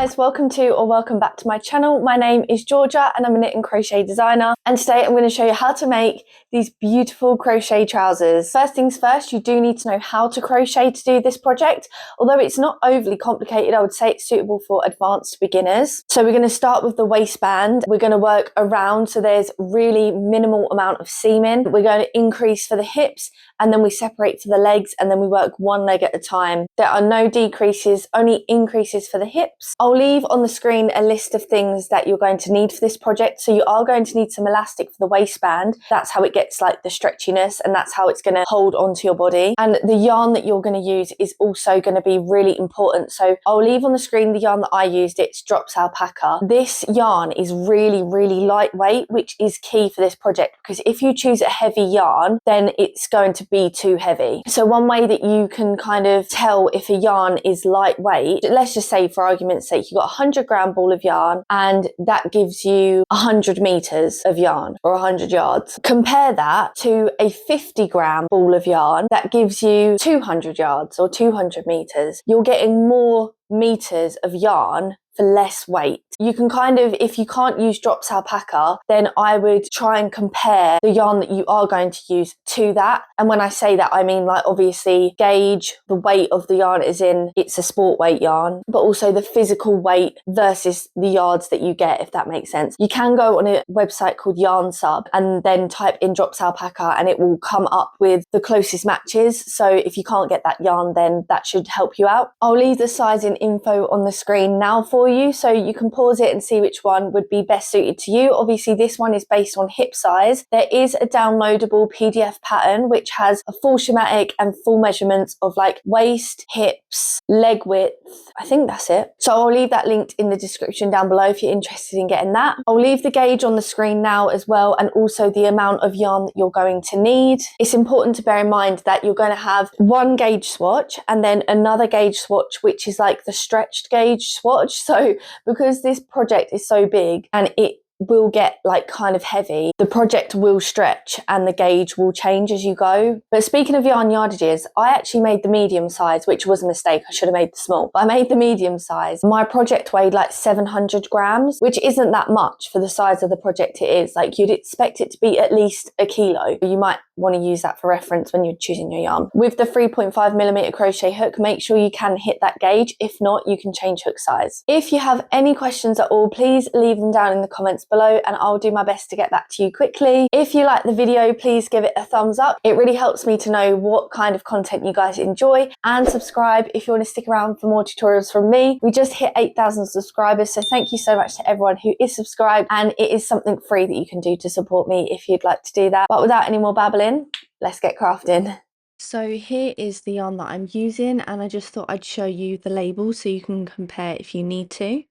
guys, welcome to or welcome back to my channel. My name is Georgia and I'm a knit and crochet designer, and today I'm going to show you how to make these beautiful crochet trousers. First things first, you do need to know how to crochet to do this project. Although it's not overly complicated, I would say it's suitable for advanced beginners. So we're going to start with the waistband. We're going to work around so there's really minimal amount of seaming. We're going to increase for the hips, and then we separate for the legs, and then we work one leg at a time. There are no decreases, only increases for the hips. I'll leave on the screen a list of things that you're going to need for this project. So you are going to need some elastic for the waistband. That's how it gets like the stretchiness, and that's how it's going to hold onto your body. And the yarn that you're going to use is also going to be really important. So I'll leave on the screen the yarn that I used. It's Drops Alpaca. This yarn is really, really lightweight, which is key for this project, because if you choose a heavy yarn, then it's going to be too heavy. So one way that you can kind of tell if a yarn is lightweight, let's just say for argument's sake, you've got a 100-gram ball of yarn and that gives you 100 meters of yarn or 100 yards. Compare that to a 50-gram ball of yarn that gives you 200 yards or 200 meters. You're getting more meters of yarn for less weight. You can kind of, if you can't use Drops Alpaca, then I would try and compare the yarn that you are going to use to that. And when I say that, I mean like obviously gauge the weight of the yarn, as in it's a sport weight yarn, but also the physical weight versus the yards that you get, if that makes sense. You can go on a website called Yarn Sub and then type in Drops Alpaca and it will come up with the closest matches. So if you can't get that yarn, then that should help you out. I'll leave the sizing info on the screen now for you, so you can pause it and see which one would be best suited to you. Obviously this one is based on hip size. There is a downloadable PDF pattern which has a full schematic and full measurements of like waist, hips, leg width. I think that's it. So I'll leave that linked in the description down below if you're interested in getting that. I'll leave the gauge on the screen now as well, and also the amount of yarn that you're going to need. It's important to bear in mind that you're going to have one gauge swatch and then another gauge swatch which is like the stretched gauge swatch. So because this project is so big and it will get like kind of heavy, the project will stretch and the gauge will change as you go. But speaking of yarn yardages, I actually made the medium size, which was a mistake. I should have made the small, but I made the medium size. My project weighed like 700 grams, which isn't that much for the size of the project it is. Like you'd expect it to be at least a kilo. You might want to use that for reference when you're choosing your yarn. With the 3.5mm crochet hook, make sure you can hit that gauge. If not, you can change hook size. If you have any questions at all, please leave them down in the comments below and I'll do my best to get back to you quickly. If you like the video, please give it a thumbs up. It really helps me to know what kind of content you guys enjoy, and subscribe if you want to stick around for more tutorials from me. We just hit 8,000 subscribers, so thank you so much to everyone who is subscribed, and it is something free that you can do to support me if you'd like to do that. But without any more babbling, let's get crafting. So here is the yarn that I'm using, and I just thought I'd show you the label so you can compare if you need to.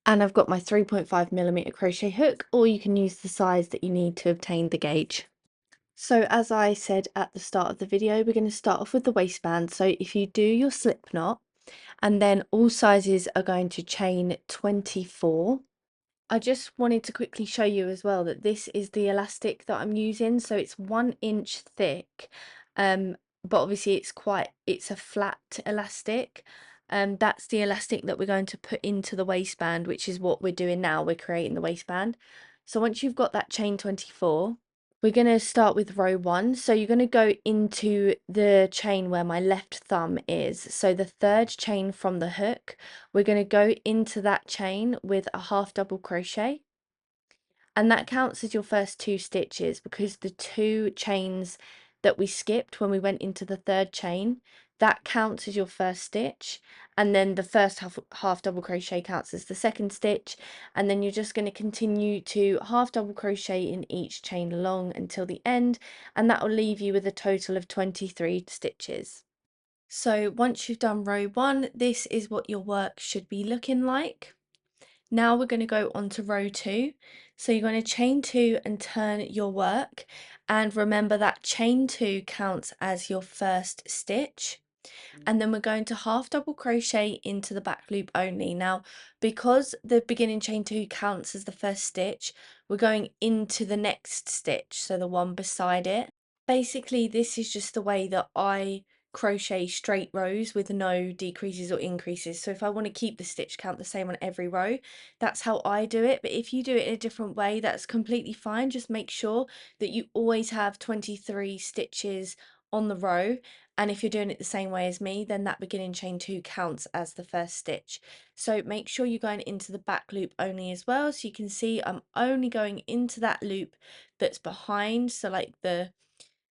And I've got my 3.5mm crochet hook, or you can use the size that you need to obtain the gauge. So as I said at the start of the video, we're going to start off with the waistband. So if you do your slip knot, and then all sizes are going to chain 24. I just wanted to quickly show you as well that this is the elastic that I'm using. So it's 1 inch thick, but obviously it's a flat elastic. That's the elastic that we're going to put into the waistband, which is what we're doing now. We're creating the waistband. So once you've got that chain 24, we're going to start with row 1. So you're going to go into the chain where my left thumb is. So the third chain from the hook, we're going to go into that chain with a half double crochet. And that counts as your first 2 stitches, because the 2 chains that we skipped when we went into the third chain, that counts as your first stitch, and then the first half double crochet counts as the second stitch, and then you're just going to continue to half double crochet in each chain along until the end, and that will leave you with a total of 23 stitches. So once you've done row 1, this is what your work should be looking like. Now we're going to go on to row 2. So you're going to chain 2 and turn your work, and remember that chain 2 counts as your first stitch. And then we're going to half double crochet into the back loop only. Now, because the beginning chain 2 counts as the first stitch, we're going into the next stitch, so the one beside it. Basically, this is just the way that I crochet straight rows with no decreases or increases. So if I want to keep the stitch count the same on every row, that's how I do it. But if you do it in a different way, that's completely fine. Just make sure that you always have 23 stitches on the row, and if you're doing it the same way as me, then that beginning chain 2 counts as the first stitch. So make sure you're going into the back loop only as well. So you can see I'm only going into that loop that's behind, so like the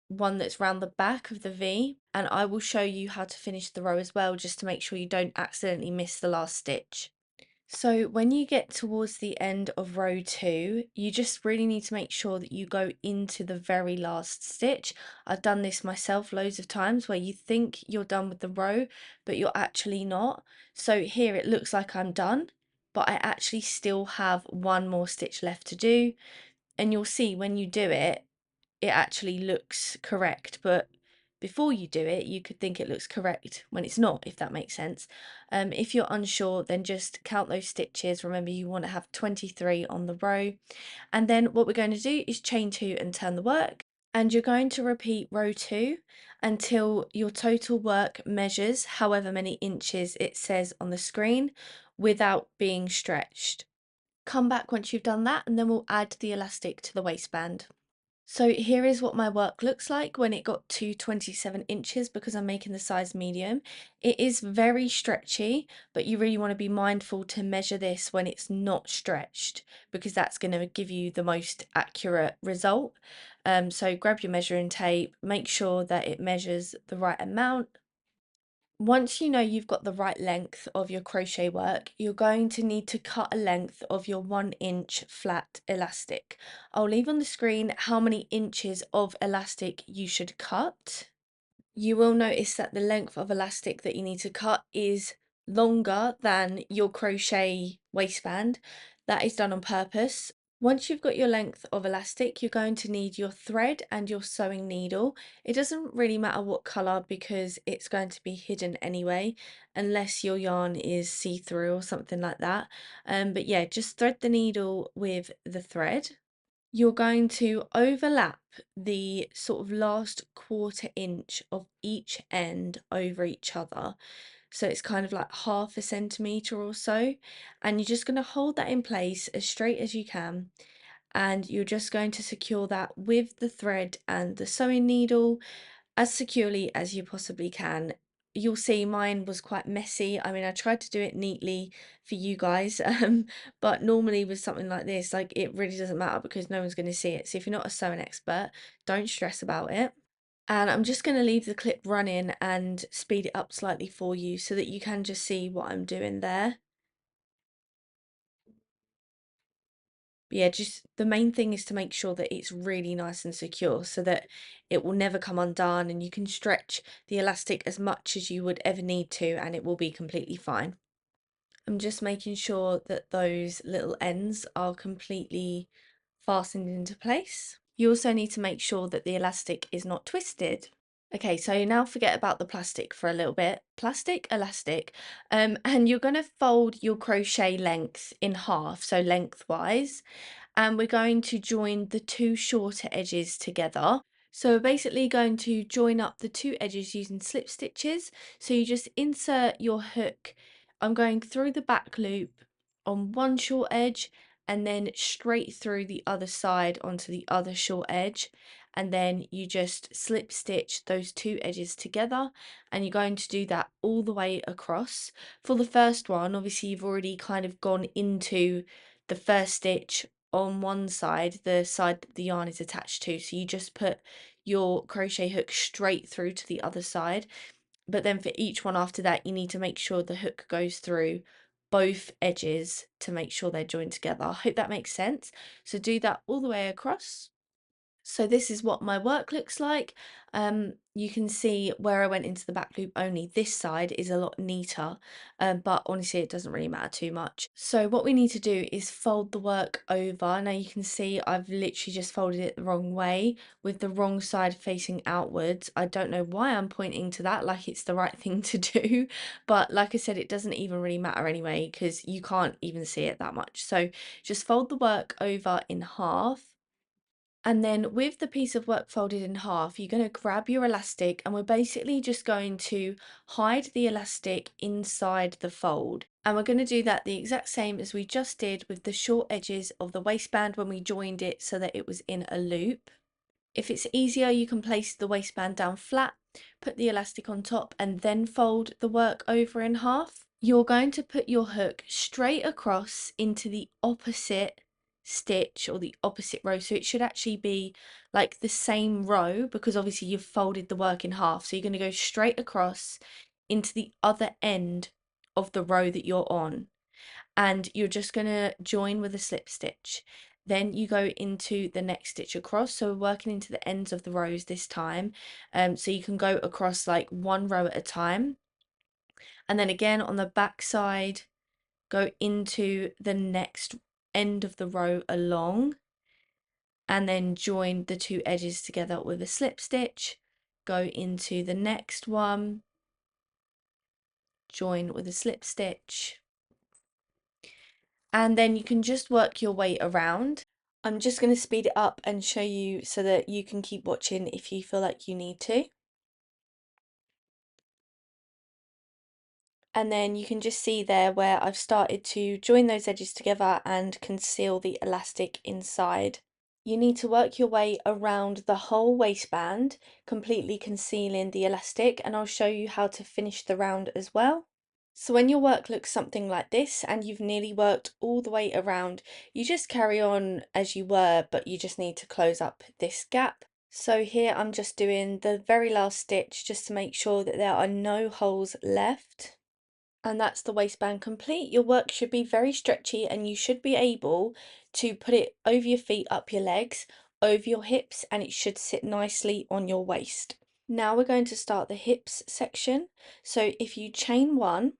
one that's round the back of the V, and I will show you how to finish the row as well, just to make sure you don't accidentally miss the last stitch. So when you get towards the end of row 2, you just really need to make sure that you go into the very last stitch. I've done this myself loads of times where you think you're done with the row, but you're actually not. So here it looks like I'm done, but I actually still have one more stitch left to do. And you'll see when you do it, it actually looks correct, but before you do it, you could think it looks correct when it's not, if that makes sense. If you're unsure, then just count those stitches. Remember, you want to have 23 on the row. And then what we're going to do is chain 2 and turn the work. And you're going to repeat row 2 until your total work measures however many inches it says on the screen without being stretched. Come back once you've done that, and then we'll add the elastic to the waistband. So here is what my work looks like when it got to 27 inches, because I'm making the size medium. It is very stretchy, but you really want to be mindful to measure this when it's not stretched, because that's going to give you the most accurate result. So grab your measuring tape, make sure that it measures the right amount. Once you know you've got the right length of your crochet work, you're going to need to cut a length of your 1-inch flat elastic. I'll leave on the screen how many inches of elastic you should cut. You will notice that the length of elastic that you need to cut is longer than your crochet waistband. That is done on purpose. Once you've got your length of elastic, you're going to need your thread and your sewing needle. It doesn't really matter what colour, because it's going to be hidden anyway, unless your yarn is see-through or something like that. But yeah, just thread the needle with the thread. You're going to overlap the sort of last 1/4 inch of each end over each other. So it's kind of like 1/2 centimetre or so. And you're just going to hold that in place as straight as you can. And you're just going to secure that with the thread and the sewing needle as securely as you possibly can. You'll see mine was quite messy. I mean, I tried to do it neatly for you guys, but normally with something like this, like, it really doesn't matter because no one's going to see it. So if you're not a sewing expert, don't stress about it. And I'm just going to leave the clip running and speed it up slightly for you so that you can just see what I'm doing there. But yeah, just the main thing is to make sure that it's really nice and secure so that it will never come undone, and you can stretch the elastic as much as you would ever need to and it will be completely fine. I'm just making sure that those little ends are completely fastened into place. You also need to make sure that the elastic is not twisted. Okay, so now forget about the plastic for a little bit. Plastic, elastic, and you're going to fold your crochet length in half, so lengthwise, and we're going to join the 2 shorter edges together. So we're basically going to join up the 2 edges using slip stitches. So you just insert your hook. I'm going through the back loop on one short edge and then straight through the other side onto the other short edge, and then you just slip stitch those 2 edges together, and you're going to do that all the way across. For the first one, obviously you've already kind of gone into the first stitch on one side, the side that the yarn is attached to, so you just put your crochet hook straight through to the other side. But then for each one after that, you need to make sure the hook goes through both edges to make sure they're joined together. I hope that makes sense. So do that all the way across. So this is what my work looks like. You can see where I went into the back loop only. This side is a lot neater, but honestly it doesn't really matter too much. So what we need to do is fold the work over. Now you can see I've literally just folded it the wrong way with the wrong side facing outwards. I don't know why I'm pointing to that like it's the right thing to do, but like I said, it doesn't even really matter anyway because you can't even see it that much. So just fold the work over in half. And then with the piece of work folded in half, you're going to grab your elastic and we're basically just going to hide the elastic inside the fold. And we're going to do that the exact same as we just did with the short edges of the waistband when we joined it so that it was in a loop. If it's easier, you can place the waistband down flat, put the elastic on top and then fold the work over in half. You're going to put your hook straight across into the opposite stitch or the opposite row, so it should actually be like the same row because obviously you've folded the work in half, so you're going to go straight across into the other end of the row that you're on, and you're just going to join with a slip stitch. Then you go into the next stitch across, so we're working into the ends of the rows this time, so you can go across like one row at a time, and then again on the back side go into the next end of the row along, and then join the two edges together with a slip stitch, go into the next one, join with a slip stitch, and then you can just work your way around. I'm just going to speed it up and show you so that you can keep watching if you feel like you need to. And then you can just see there where I've started to join those edges together and conceal the elastic inside. You need to work your way around the whole waistband, completely concealing the elastic, and I'll show you how to finish the round as well. So when your work looks something like this and you've nearly worked all the way around, you just carry on as you were, but you just need to close up this gap. So here I'm just doing the very last stitch just to make sure that there are no holes left. And that's the waistband complete. Your work should be very stretchy and you should be able to put it over your feet, up your legs, over your hips, and it should sit nicely on your waist. Now we're going to start the hips section. So if you chain one,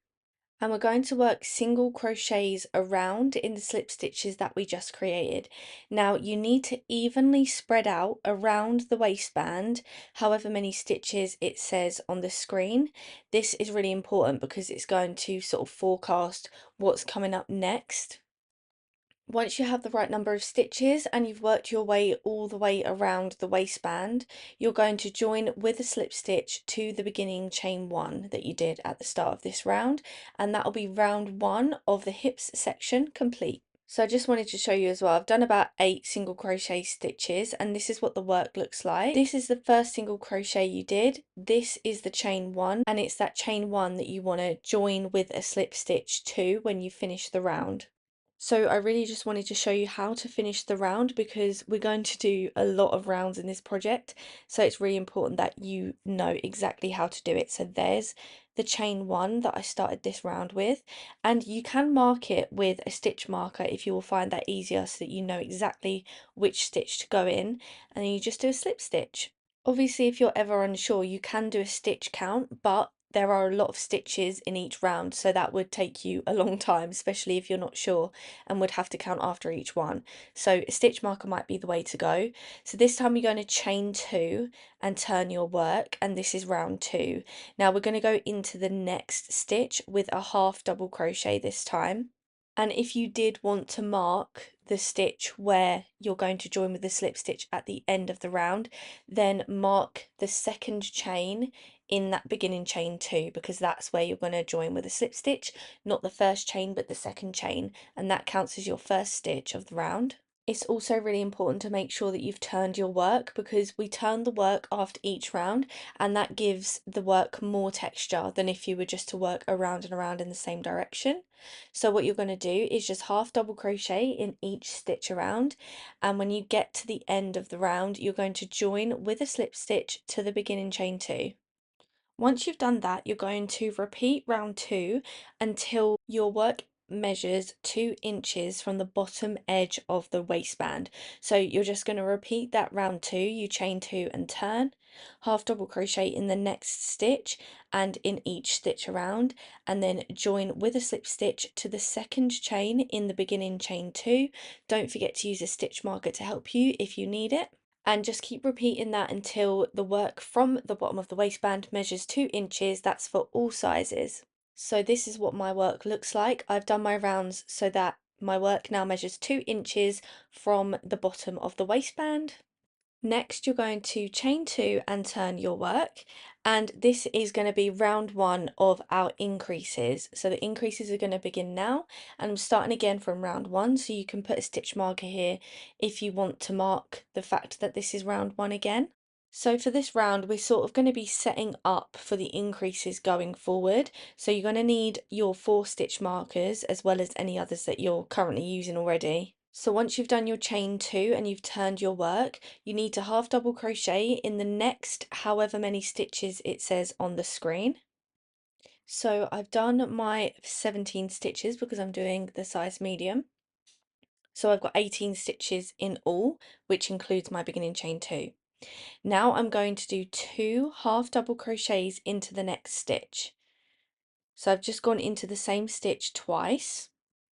and we're going to work single crochets around in the slip stitches that we just created. Now you need to evenly spread out around the waistband however many stitches it says on the screen. This is really important because it's going to sort of forecast what's coming up next. Once you have the right number of stitches and you've worked your way all the way around the waistband, you're going to join with a slip stitch to the beginning chain one that you did at the start of this round, and that'll be round one of the hips section complete. So I just wanted to show you as well, I've done about 8 single crochet stitches and this is what the work looks like. This is the first single crochet you did, this is the chain one, and it's that chain one that you want to join with a slip stitch to when you finish the round. So I really just wanted to show you how to finish the round because we're going to do a lot of rounds in this project, so it's really important that you know exactly how to do it. So there's the chain one that I started this round with, and you can mark it with a stitch marker if you will find that easier so that you know exactly which stitch to go in, and then you just do a slip stitch. Obviously if you're ever unsure you can do a stitch count, but there are a lot of stitches in each round, so that would take you a long time, especially if you're not sure and would have to count after each one. So a stitch marker might be the way to go. So this time you're going to chain 2 and turn your work, and this is round 2. Now we're going to go into the next stitch with a half double crochet this time. And if you did want to mark the stitch where you're going to join with the slip stitch at the end of the round, then mark the second chain in that beginning chain 2, because that's where you're going to join with a slip stitch, not the first chain but the second chain, and that counts as your first stitch of the round. It's also really important to make sure that you've turned your work, because we turn the work after each round and that gives the work more texture than if you were just to work around and around in the same direction. So what you're going to do is just half double crochet in each stitch around, and when you get to the end of the round you're going to join with a slip stitch to the beginning chain 2. Once you've done that, you're going to repeat round 2 until your work measures 2 inches from the bottom edge of the waistband. So you're just going to repeat that round 2, you chain 2 and turn, half double crochet in the next stitch and in each stitch around, and then join with a slip stitch to the second chain in the beginning chain 2. Don't forget to use a stitch marker to help you if you need it. And just keep repeating that until the work from the bottom of the waistband measures 2 inches. That's for all sizes. So this is what my work looks like. I've done my rounds so that my work now measures 2 inches from the bottom of the waistband. Next, you're going to chain 2 and turn your work, and this is going to be round 1 of our increases. So the increases are going to begin now, and I'm starting again from round 1, so you can put a stitch marker here if you want to mark the fact that this is round 1 again. So for this round, we're sort of going to be setting up for the increases going forward. So you're going to need your 4 stitch markers as well as any others that you're currently using already. So once you've done your chain 2 and you've turned your work, you need to half double crochet in the next however many stitches it says on the screen. So I've done my 17 stitches because I'm doing the size medium. So I've got 18 stitches in all, which includes my beginning chain 2. Now I'm going to do 2 half double crochets into the next stitch. So I've just gone into the same stitch twice.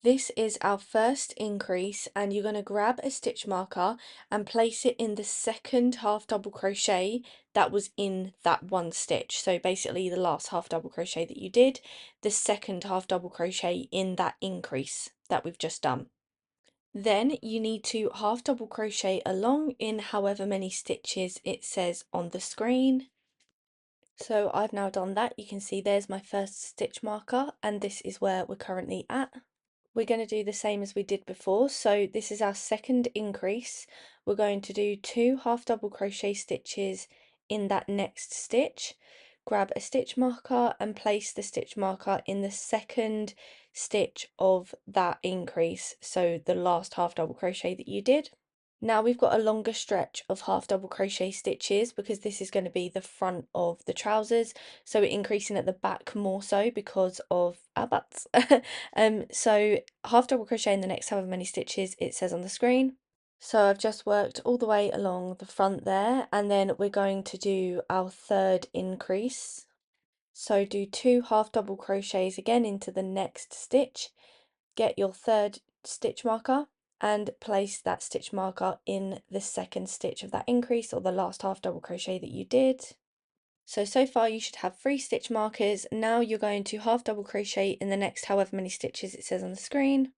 This is our first increase, and you're going to grab a stitch marker and place it in the second half double crochet that was in that one stitch. So basically the last half double crochet that you did, the second half double crochet in that increase that we've just done. Then you need to half double crochet along in however many stitches it says on the screen. So I've now done that. You can see there's my first stitch marker, and this is where we're currently at. We're going to do the same as we did before. So this is our second increase. We're going to do 2 half double crochet stitches in that next stitch. Grab a stitch marker and place the stitch marker in the second stitch of that increase, so the last half double crochet that you did. Now we've got a longer stretch of half double crochet stitches because this is going to be the front of the trousers, so we're increasing at the back more so because of our butts. So half double crochet in the next however many stitches it says on the screen. So I've just worked all the way along the front there, and then we're going to do our third increase. So do 2 half double crochets again into the next stitch, get your third stitch marker and place that stitch marker in the second stitch of that increase, or the last half double crochet that you did. So far you should have 3 stitch markers. Now you're going to half double crochet in the next however many stitches it says on the screen.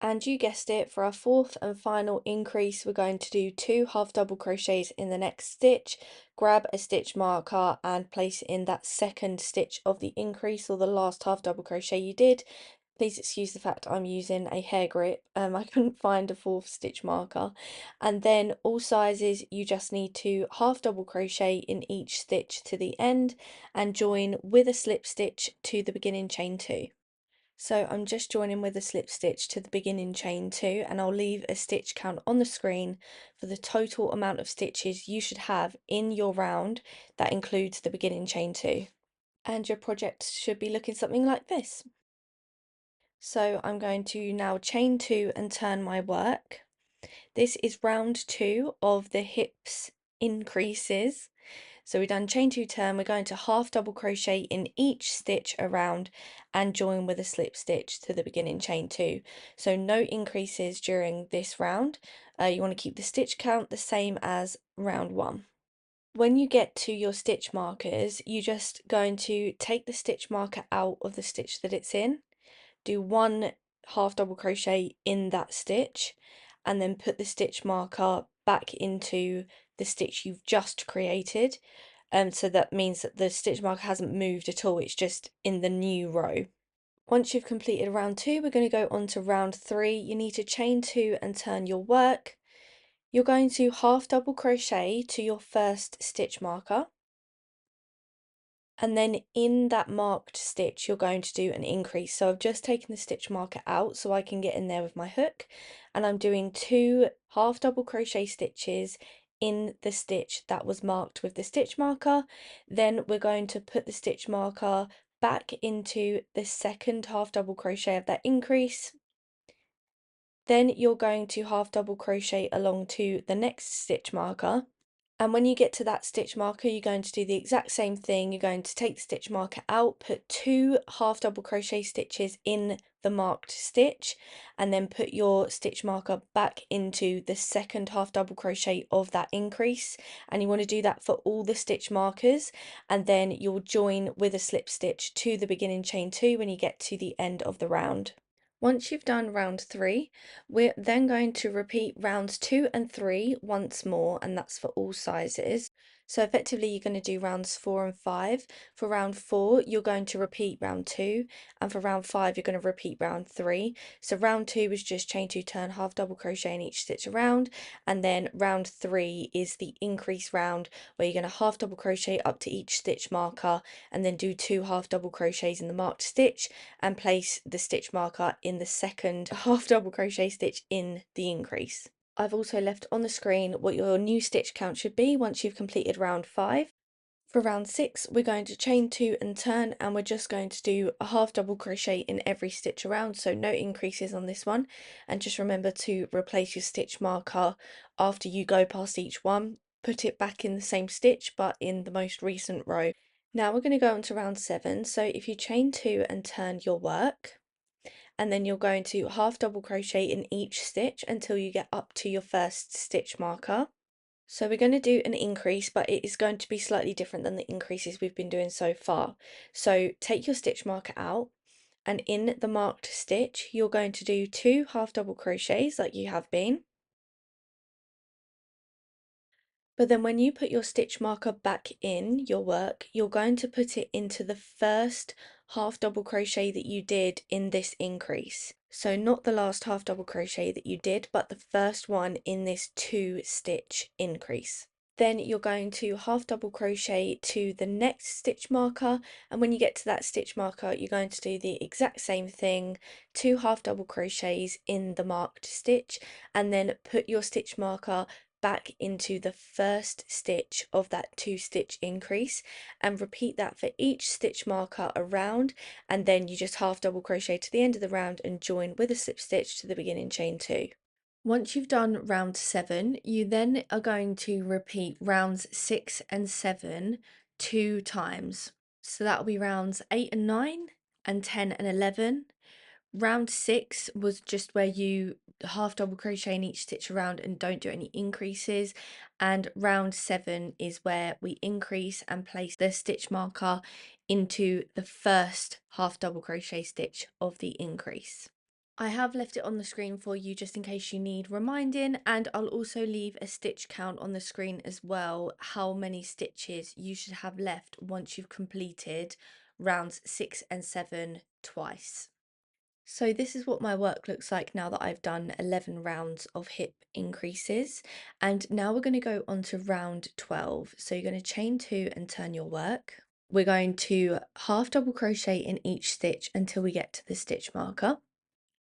And you guessed it, for our fourth and final increase, we're going to do 2 half double crochets in the next stitch, grab a stitch marker and place it in that second stitch of the increase, or the last half double crochet you did. Please excuse the fact I'm using a hair grip. I couldn't find a 4th stitch marker. And then all sizes, you just need to half double crochet in each stitch to the end and join with a slip stitch to the beginning chain 2. So I'm just joining with a slip stitch to the beginning chain 2, and I'll leave a stitch count on the screen for the total amount of stitches you should have in your round that includes the beginning chain 2. And your project should be looking something like this. So I'm going to now chain 2 and turn my work. This is round 2 of the hips increases. So we've done chain 2 turn, we're going to half double crochet in each stitch around and join with a slip stitch to the beginning chain 2. So no increases during this round. You want to keep the stitch count the same as round 1. When you get to your stitch markers, you're just going to take the stitch marker out of the stitch that it's in, do 1 half double crochet in that stitch, and then put the stitch marker back into the stitch you've just created. So that means that the stitch marker hasn't moved at all, it's just in the new row. Once you've completed round 2, we're going to go on to round 3. You need to chain 2 and turn your work. You're going to half double crochet to your first stitch marker, and then in that marked stitch you're going to do an increase. So I've just taken the stitch marker out so I can get in there with my hook, and I'm doing 2 half double crochet stitches in the stitch that was marked with the stitch marker. Then we're going to put the stitch marker back into the second half double crochet of that increase. Then you're going to half double crochet along to the next stitch marker. And when you get to that stitch marker, you're going to do the exact same thing. You're going to take the stitch marker out, put 2 half double crochet stitches in the marked stitch, and then put your stitch marker back into the second half double crochet of that increase. And you want to do that for all the stitch markers, and then you'll join with a slip stitch to the beginning chain 2 when you get to the end of the round. Once you've done round 3, we're then going to repeat rounds 2 and 3 once more, and that's for all sizes. So effectively you're going to do rounds 4 and 5. For round 4, you're going to repeat round 2, and for round 5, you're going to repeat round 3. So round 2 was just chain 2, turn, half double crochet in each stitch around, and then round 3 is the increase round where you're going to half double crochet up to each stitch marker, and then do 2 half double crochets in the marked stitch, and place the stitch marker in the second half double crochet stitch in the increase. I've also left on the screen what your new stitch count should be once you've completed round 5. For round 6, we're going to chain 2 and turn, and we're just going to do a half double crochet in every stitch around, so no increases on this one. And just remember to replace your stitch marker after you go past each one. Put it back in the same stitch but in the most recent row. Now we're going to go on to round 7, so if you chain 2 and turn your work, and then you're going to half double crochet in each stitch until you get up to your first stitch marker. So we're going to do an increase, but it is going to be slightly different than the increases we've been doing so far. So take your stitch marker out, and in the marked stitch you're going to do 2 half double crochets like you have been. But then when you put your stitch marker back in your work, you're going to put it into the first half double crochet that you did in this increase. So not the last half double crochet that you did, but the first one in this 2 stitch increase. Then you're going to half double crochet to the next stitch marker, and when you get to that stitch marker you're going to do the exact same thing, 2 half double crochets in the marked stitch, and then put your stitch marker back into the first stitch of that 2 stitch increase, and repeat that for each stitch marker around, and then you just half double crochet to the end of the round and join with a slip stitch to the beginning chain 2. Once you've done round 7, you then are going to repeat rounds 6 and 7 2 times. So that'll be rounds 8 and 9 and 10 and 11. Round 6 was just where you half double crochet in each stitch around and don't do any increases, and round 7 is where we increase and place the stitch marker into the first half double crochet stitch of the increase. I have left it on the screen for you just in case you need reminding, and I'll also leave a stitch count on the screen as well, how many stitches you should have left once you've completed rounds 6 and 7 twice. So this is what my work looks like now that I've done 11 rounds of hip increases, and now we're going to go on to round 12. So you're going to chain 2 and turn your work. We're going to half double crochet in each stitch until we get to the stitch marker.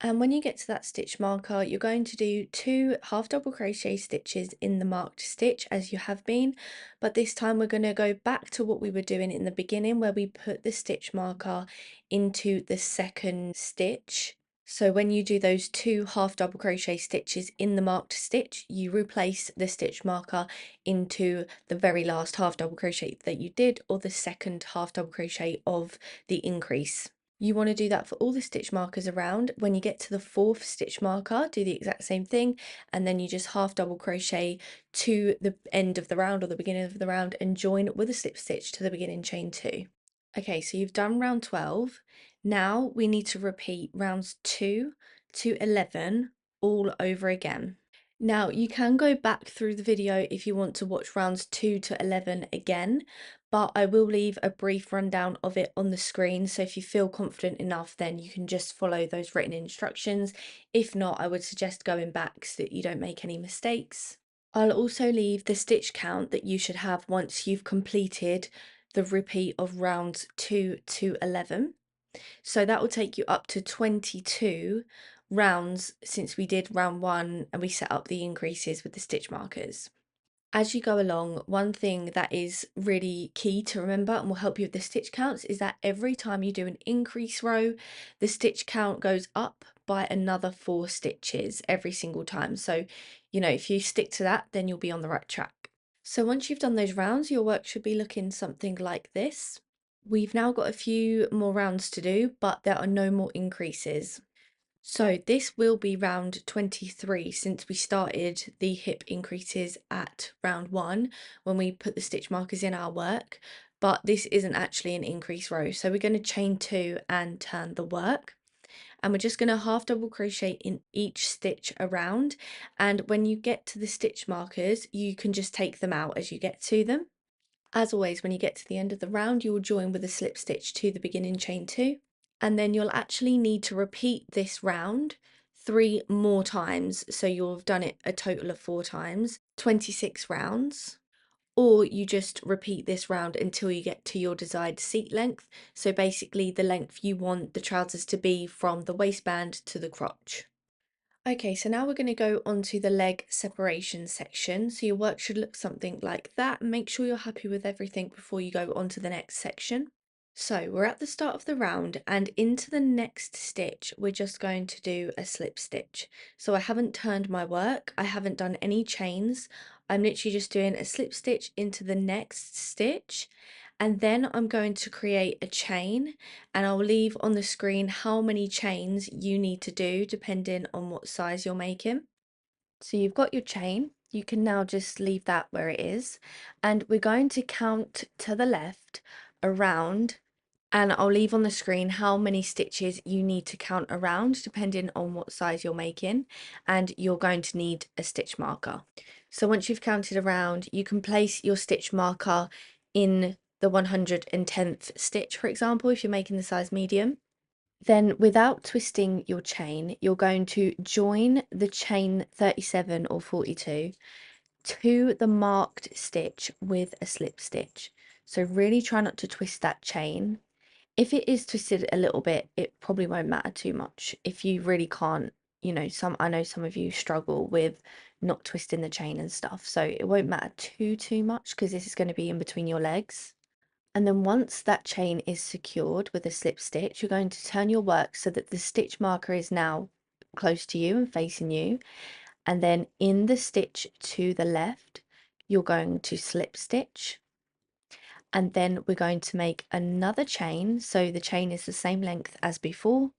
And when you get to that stitch marker, you're going to do 2 half double crochet stitches in the marked stitch as you have been, but this time we're going to go back to what we were doing in the beginning where we put the stitch marker into the second stitch. So when you do those 2 half double crochet stitches in the marked stitch, you replace the stitch marker into the very last half double crochet that you did, or the second half double crochet of the increase. You want to do that for all the stitch markers around. When you get to the 4th stitch marker, do the exact same thing, and then you just half double crochet to the end of the round or the beginning of the round and join with a slip stitch to the beginning chain 2. Okay, so you've done round 12. Now we need to repeat rounds 2 to 11 all over again. Now you can go back through the video if you want to watch rounds 2 to 11 again, but I will leave a brief rundown of it on the screen, so if you feel confident enough then you can just follow those written instructions. If not, I would suggest going back so that you don't make any mistakes. I'll also leave the stitch count that you should have once you've completed the repeat of rounds 2 to 11. So that will take you up to 22 rounds since we did round 1 and we set up the increases with the stitch markers. As you go along, one thing that is really key to remember and will help you with the stitch counts is that every time you do an increase row, the stitch count goes up by another 4 stitches every single time. So, if you stick to that, then you'll be on the right track. So once you've done those rounds, your work should be looking something like this. We've now got a few more rounds to do, but there are no more increases. So this will be round 23 since we started the hip increases at round 1 when we put the stitch markers in our work, but this isn't actually an increase row. So we're going to chain 2 and turn the work. and we're just going to half double crochet in each stitch around, and when you get to the stitch markers you can just take them out as you get to them. As always, when you get to the end of the round, you will join with a slip stitch to the beginning chain 2, and then you'll actually need to repeat this round 3 more times, so you'll have done it a total of 4 times, 26 rounds. Or you just repeat this round until you get to your desired seat length, so basically the length you want the trousers to be from the waistband to the crotch. Okay, so now we're going to go on to the leg separation section. So your work should look something like that. Make sure you're happy with everything before you go on to the next section. So we're at the start of the round, and into the next stitch we're just going to do a slip stitch. So I haven't turned my work, I haven't done any chains, I'm literally just doing a slip stitch into the next stitch, and then I'm going to create a chain, and I'll leave on the screen how many chains you need to do depending on what size you're making. So you've got your chain, you can now just leave that where it is, and we're going to count to the left around, and I'll leave on the screen how many stitches you need to count around depending on what size you're making, and you're going to need a stitch marker. So once you've counted around, you can place your stitch marker in the 110th stitch, for example, if you're making the size medium. Then without twisting your chain, you're going to join the chain 37 or 42 to the marked stitch with a slip stitch. So really try not to twist that chain. If it is twisted a little bit, it probably won't matter too much. If you really can't, I know some of you struggle with not twisting the chain and stuff, so it won't matter too much because this is going to be in between your legs. And then once that chain is secured with a slip stitch, you're going to turn your work so that the stitch marker is now close to you and facing you. And then in the stitch to the left, you're going to slip stitch. And then we're going to make another chain, so the chain is the same length as before,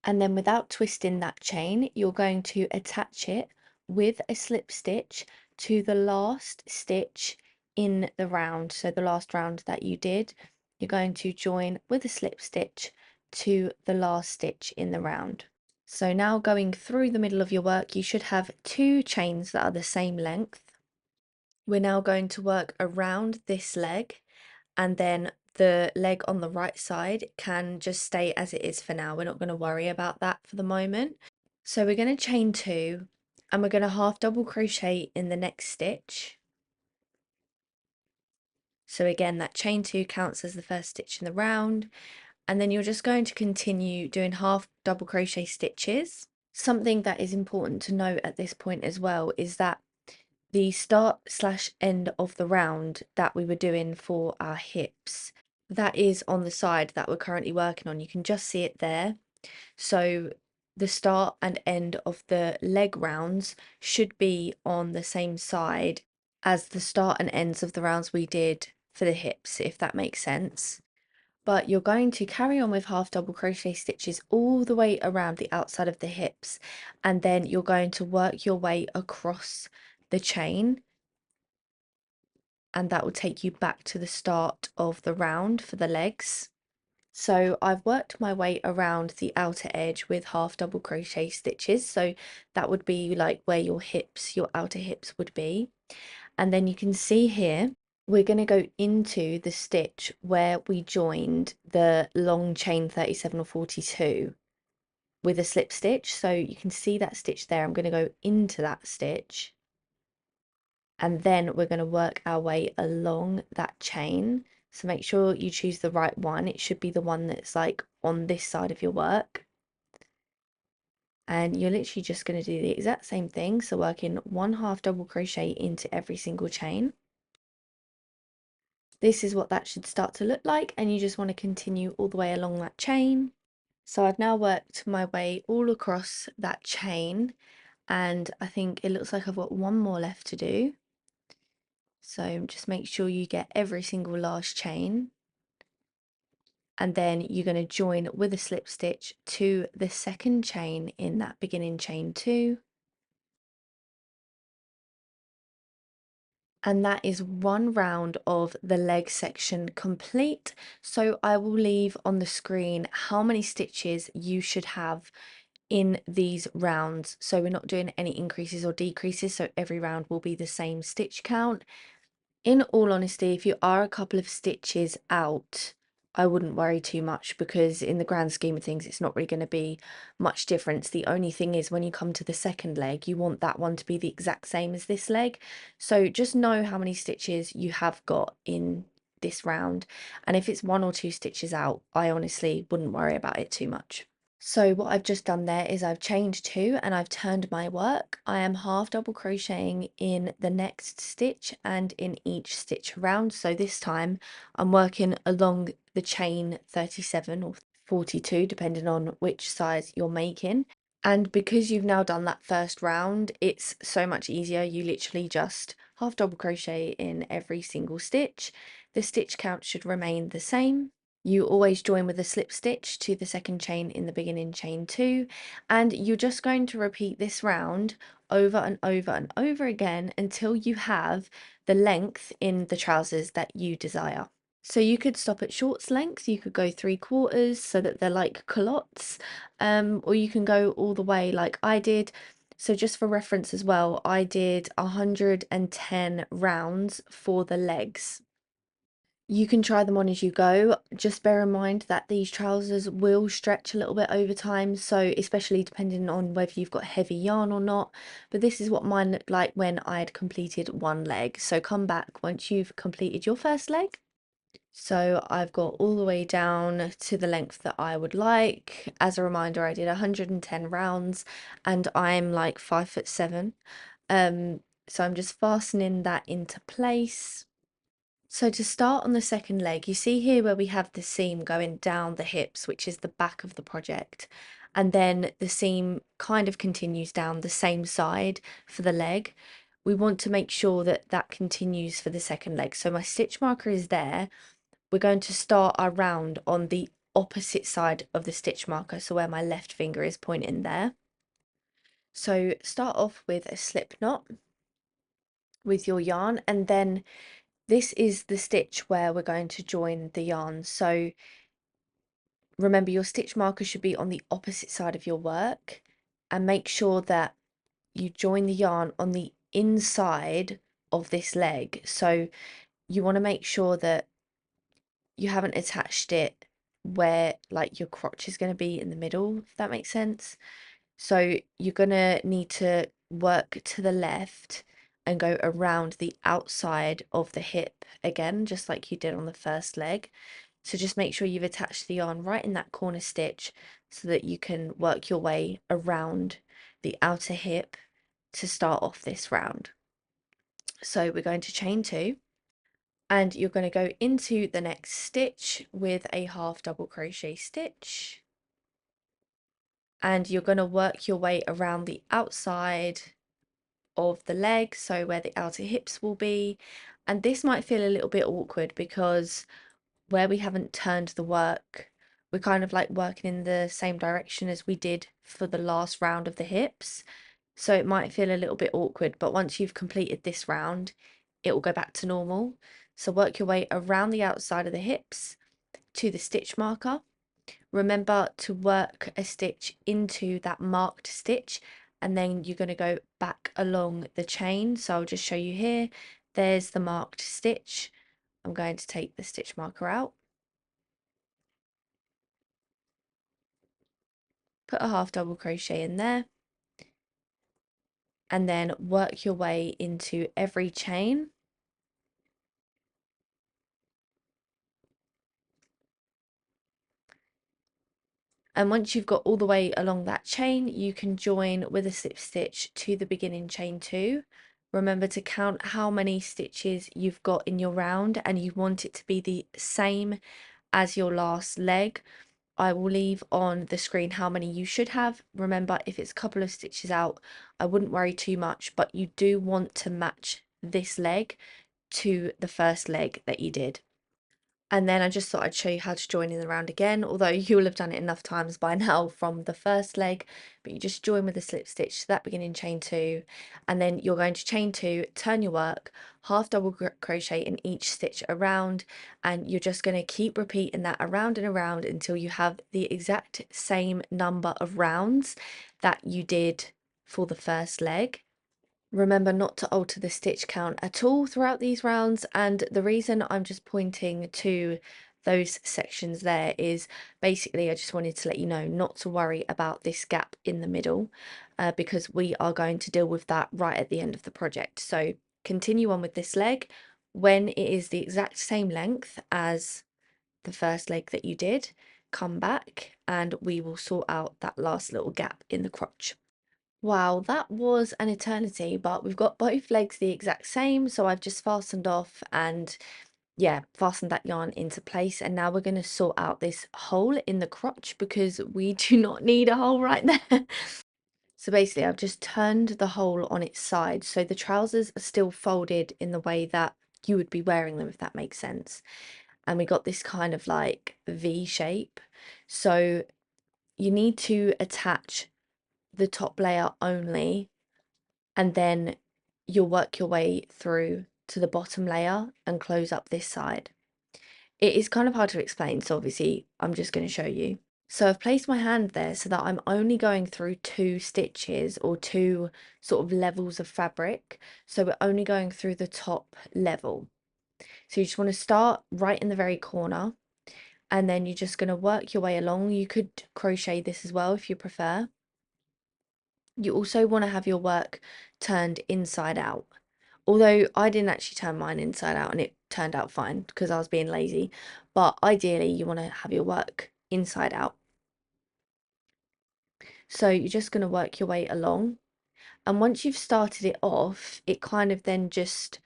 and then without twisting that chain you're going to attach it with a slip stitch to the last stitch in the round. So the last round that you did, you're going to join with a slip stitch to the last stitch in the round. So now going through the middle of your work, you should have 2 chains that are the same length. We're now going to work around this leg, and then the leg on the right side can just stay as it is for now. We're not going to worry about that for the moment. So we're going to chain 2, and we're going to half double crochet in the next stitch. So again, that chain 2 counts as the first stitch in the round, and then you're just going to continue doing half double crochet stitches. Something that is important to note at this point as well is that the start/end of the round that we were doing for our hips, that is on the side that we're currently working on. You can just see it there. So the start and end of the leg rounds should be on the same side as the start and ends of the rounds we did for the hips, if that makes sense. But you're going to carry on with half double crochet stitches all the way around the outside of the hips, and then you're going to work your way across the chain, and that will take you back to the start of the round for the legs. So I've worked my way around the outer edge with half double crochet stitches, so that would be like where your outer hips would be. And then you can see here we're going to go into the stitch where we joined the long chain 37 or 42 with a slip stitch. So you can see that stitch there. I'm going to go into that stitch, and then we're going to work our way along that chain. So make sure you choose the right one. It should be the one that's like on this side of your work. And you're literally just going to do the exact same thing. So working 1 half double crochet into every single chain. This is what that should start to look like, and you just want to continue all the way along that chain. So I've now worked my way all across that chain, and I think it looks like I've got one more left to do. So just make sure you get every single last chain, and then you're going to join with a slip stitch to the second chain in that beginning chain 2. And that is one round of the leg section complete. So I will leave on the screen how many stitches you should have in these rounds. So we're not doing any increases or decreases, so every round will be the same stitch count. In all honesty, if you are a couple of stitches out, I wouldn't worry too much, because in the grand scheme of things, it's not really going to be much difference. The only thing is, when you come to the second leg, you want that one to be the exact same as this leg. So just know how many stitches you have got in this round. And if it's 1 or 2 stitches out, I honestly wouldn't worry about it too much. So what I've just done there is I've chained 2 and I've turned my work. I am half double crocheting in the next stitch and in each stitch around. So this time I'm working along the chain 37 or 42, depending on which size you're making. And because you've now done that first round, it's so much easier. You literally just half double crochet in every single stitch. The stitch count should remain the same. You always join with a slip stitch to the second chain in the beginning chain 2, and you're just going to repeat this round over and over and over again until you have the length in the trousers that you desire. So you could stop at shorts length, you could go 3/4 so that they're like culottes, or you can go all the way like I did. So just for reference as well, I did 110 rounds for the legs. You can try them on as you go. Just bear in mind that these trousers will stretch a little bit over time, so especially depending on whether you've got heavy yarn or not. But this is what mine looked like when I had completed one leg. So come back once you've completed your first leg. So I've got all the way down to the length that I would like. As a reminder, I did 110 rounds and I'm like 5'7". So I'm just fastening that into place. So to start on the second leg, you see here where we have the seam going down the hips, which is the back of the project. And then the seam kind of continues down the same side for the leg. We want to make sure that that continues for the second leg. So my stitch marker is there. We're going to start our round on the opposite side of the stitch marker, so where my left finger is pointing there. So start off with a slip knot with your yarn, and then this is the stitch where we're going to join the yarn. So remember, your stitch marker should be on the opposite side of your work, and make sure that you join the yarn on the inside of this leg. So you want to make sure that you haven't attached it where like your crotch is going to be in the middle, if that makes sense. So you're going to need to work to the left and go around the outside of the hip again, just like you did on the first leg. So just make sure you've attached the yarn right in that corner stitch so that you can work your way around the outer hip to start off this round. So we're going to chain 2 and you're going to go into the next stitch with a half double crochet stitch, and you're going to work your way around the outside of the leg, so where the outer hips will be. And this might feel a little bit awkward because where we haven't turned the work, we're kind of like working in the same direction as we did for the last round of the hips. So it might feel a little bit awkward, but once you've completed this round, it will go back to normal. So work your way around the outside of the hips to the stitch marker. Remember to work a stitch into that marked stitch, and then you're going to go back along the chain. So I'll just show you here. There's the marked stitch. I'm going to take the stitch marker out, put a half double crochet in there, and then work your way into every chain. And once you've got all the way along that chain, you can join with a slip stitch to the beginning chain 2. Remember to count how many stitches you've got in your round, and you want it to be the same as your last leg. I will leave on the screen how many you should have. Remember, if it's a couple of stitches out, I wouldn't worry too much, but you do want to match this leg to the first leg that you did. And then I just thought I'd show you how to join in the round again, although you'll have done it enough times by now from the first leg. But you just join with a slip stitch to that beginning chain 2, and then you're going to chain 2, turn your work, half double crochet in each stitch around, and you're just going to keep repeating that around and around until you have the exact same number of rounds that you did for the first leg. Remember not to alter the stitch count at all throughout these rounds, and the reason I'm just pointing to those sections there is basically I just wanted to let you know not to worry about this gap in the middle, because we are going to deal with that right at the end of the project. So continue on with this leg. When it is the exact same length as the first leg that you did, come back and we will sort out that last little gap in the crotch. Wow, that was an eternity, but we've got both legs the exact same, so I've just fastened off and yeah, fastened that yarn into place. And now we're going to sort out this hole in the crotch because we do not need a hole right there. So basically, I've just turned the hole on its side, so the trousers are still folded in the way that you would be wearing them, if that makes sense. And we got this kind of like V shape. So you need to attach the top layer only, and then you'll work your way through to the bottom layer and close up this side. It is kind of hard to explain, so obviously I'm just going to show you. So I've placed my hand there so that I'm only going through 2 stitches or 2 sort of levels of fabric. So we're only going through the top level. So you just want to start right in the very corner, and then you're just going to work your way along. You could crochet this as well if you prefer. You also want to have your work turned inside out. Although I didn't actually turn mine inside out and it turned out fine because I was being lazy. But ideally you want to have your work inside out. So you're just going to work your way along. And once you've started it off, it kind of then just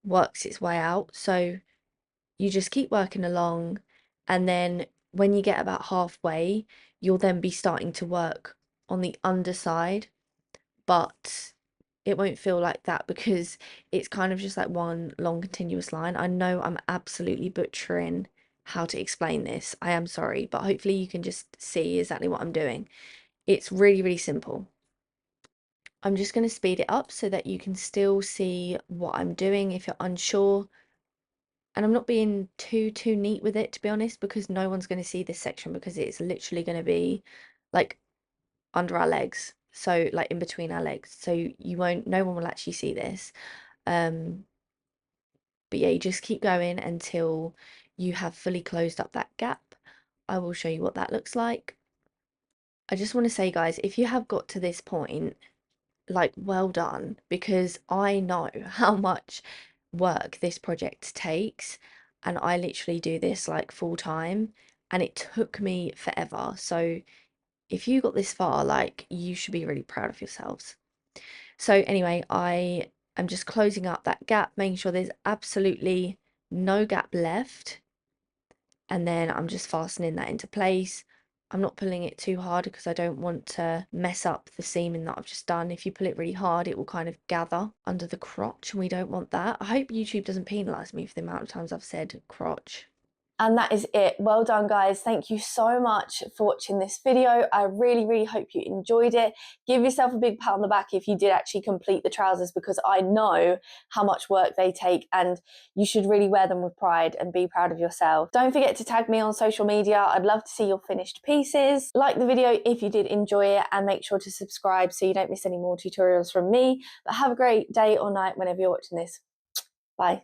works its way out. So you just keep working along, and then when you get about halfway, you'll then be starting to work on the underside, but it won't feel like that because it's kind of just like one long continuous line. I know I'm absolutely butchering how to explain this. I am sorry, but hopefully you can just see exactly what I'm doing. It's really, really simple. I'm just going to speed it up so that you can still see what I'm doing if you're unsure. And I'm not being too neat with it, to be honest, because no one's going to see this section because it's literally going to be like under our legs, so like in between our legs, so you won't, no one will actually see this. But yeah, you just keep going until you have fully closed up that gap. I will show you what that looks like. I just want to say, guys, if you have got to this point, like, well done, because I know how much work this project takes, and I literally do this like full time, and it took me forever. So if you got this far, like, you should be really proud of yourselves. So anyway, I am just closing up that gap, making sure there's absolutely no gap left, and then I'm just fastening that into place. I'm not pulling it too hard because I don't want to mess up the seaming that I've just done. If you pull it really hard, it will kind of gather under the crotch, and we don't want that. I hope YouTube doesn't penalise me for the amount of times I've said crotch. And that is it. Well done, guys. Thank you so much for watching this video. I really hope you enjoyed it. Give yourself a big pat on the back if you did actually complete the trousers, because I know how much work they take, and you should really wear them with pride and be proud of yourself. Don't forget to tag me on social media. I'd love to see your finished pieces. Like the video if you did enjoy it, and make sure to subscribe so you don't miss any more tutorials from me. But have a great day or night whenever you're watching this. Bye.